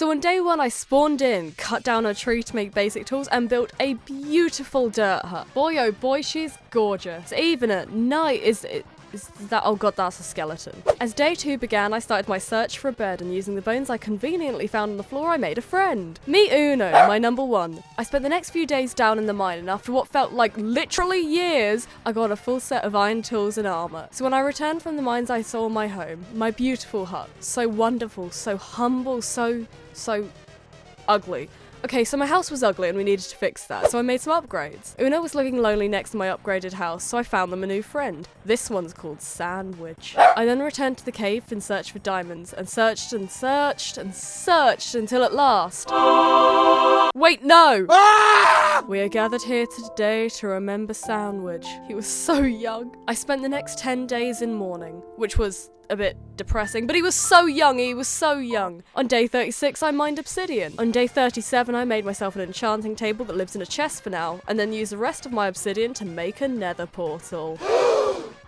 So on day 1 I spawned in, cut down a tree to make basic tools, and built a beautiful dirt hut. Boy oh boy, she's gorgeous. Even at night is that, oh god, that's a skeleton. As day 2 began, I started my search for a bed, and using the bones I conveniently found on the floor, I made a friend. Meet Uno, my number 1. I spent the next few days down in the mine, and after what felt like literally years, I got a full set of iron tools and armor. So when I returned from the mines, I saw my home, my beautiful hut. So wonderful, so humble, so ugly. Okay, so my house was ugly and we needed to fix that, so I made some upgrades. Uno was looking lonely next to my upgraded house, so I found them a new friend. This one's called Sandwich. I then returned to the cave in search for diamonds, and searched and searched and searched until at last... Wait, no! We are gathered here today to remember Sandwich. He was so young. I spent the next 10 days in mourning, which was a bit depressing, but he was so young. On day 36, I mined obsidian. On day 37, I made myself an enchanting table that lives in a chest for now, and then used the rest of my obsidian to make a nether portal.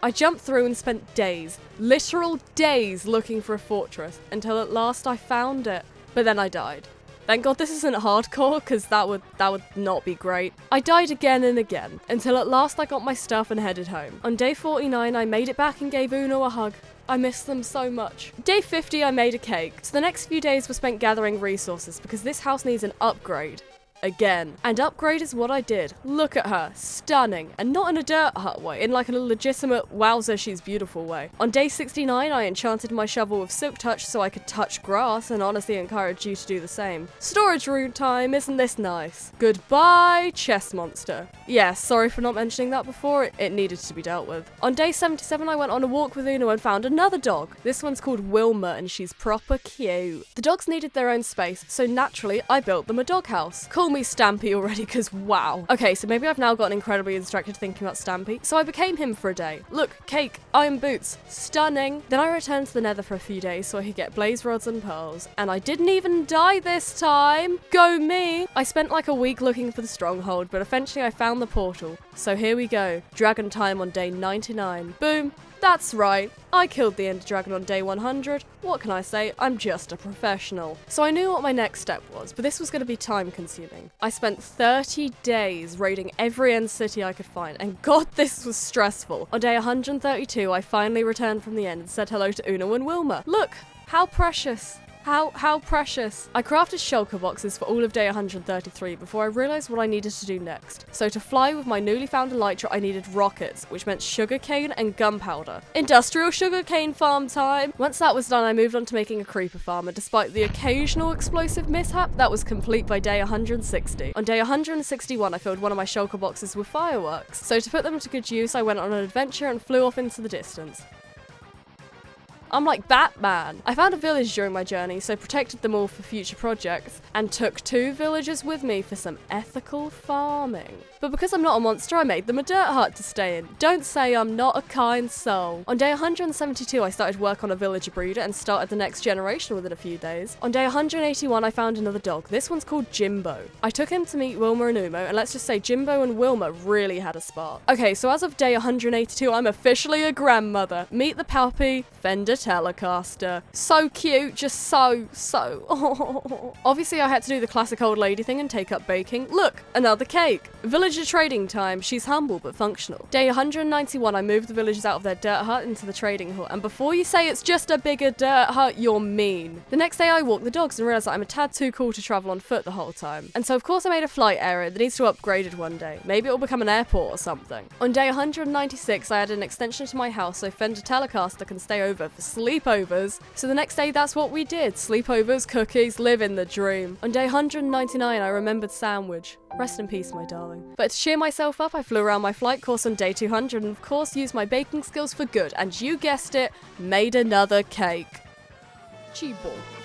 I jumped through and spent days, literal days, looking for a fortress, until at last I found it. But then I died. Thank god this isn't hardcore, because that would not be great. I died again and again, until at last I got my stuff and headed home. On day 49, I made it back and gave Uno a hug. I miss them so much. Day 50, I made a cake. So the next few days were spent gathering resources, because this house needs an upgrade. Again. And upgrade is what I did. Look at her. Stunning. And not in a dirt hut way, in like a legitimate wowzer she's beautiful way. On day 69, I enchanted my shovel with silk touch so I could touch grass, and honestly encourage you to do the same. Storage room time, isn't this nice? Goodbye, chest monster. Yeah, sorry for not mentioning that before, it needed to be dealt with. On day 77, I went on a walk with Uno and found another dog. This one's called Wilma, and she's proper cute. The dogs needed their own space, so naturally, I built them a doghouse. Call me Stampy already, because wow. Okay, so maybe I've now gotten incredibly distracted thinking about Stampy, so I became him for a day. Look, cake, iron boots, stunning. Then I returned to the nether for a few days so I could get blaze rods and pearls, and I didn't even die this time. Go me. I spent like a week looking for the stronghold, but eventually I found the portal. So here we go, dragon time on day 99. Boom. That's right, I killed the Ender Dragon on day 100. What can I say? I'm just a professional. So I knew what my next step was, but this was going to be time consuming. I spent 30 days raiding every end city I could find, and god, this was stressful. On day 132, I finally returned from the end and said hello to Uno and Wilma. Look, how precious. How precious. I crafted shulker boxes for all of day 133 before I realised what I needed to do next. So to fly with my newly found elytra, I needed rockets, which meant sugarcane and gunpowder. Industrial sugarcane farm time! Once that was done, I moved on to making a creeper farm, and despite the occasional explosive mishap, that was complete by day 160. On day 161, I filled one of my shulker boxes with fireworks. So to put them to good use, I went on an adventure and flew off into the distance. I'm like Batman. I found a village during my journey, so protected them all for future projects, and took 2 villagers with me for some ethical farming. But because I'm not a monster, I made them a dirt hut to stay in. Don't say I'm not a kind soul. On day 172, I started work on a villager breeder and started the next generation within a few days. On day 181, I found another dog. This one's called Jimbo. I took him to meet Wilma and Uno, and let's just say Jimbo and Wilma really had a spark. Okay, so as of day 182, I'm officially a grandmother. Meet the puppy, Fender Telecaster. So cute, just so. Oh. Obviously, I had to do the classic old lady thing and take up baking. Look, another cake. Villager trading time. She's humble but functional. Day 191, I moved the villagers out of their dirt hut into the trading hall. And before you say it's just a bigger dirt hut, you're mean. The next day, I walked the dogs and realized that I'm a tad too cool to travel on foot the whole time. And so, of course, I made a flight area that needs to be upgraded one day. Maybe it'll become an airport or something. On day 196, I added an extension to my house so Fender Telecaster can stay over for sleepovers. So the next day, that's what we did. Sleepovers, cookies, living the dream. On day 199, I remembered Sandwich. Rest in peace, my darling. But to cheer myself up, I flew around my flight course on day 200 and of course used my baking skills for good. And you guessed it, made another cake. Cibos.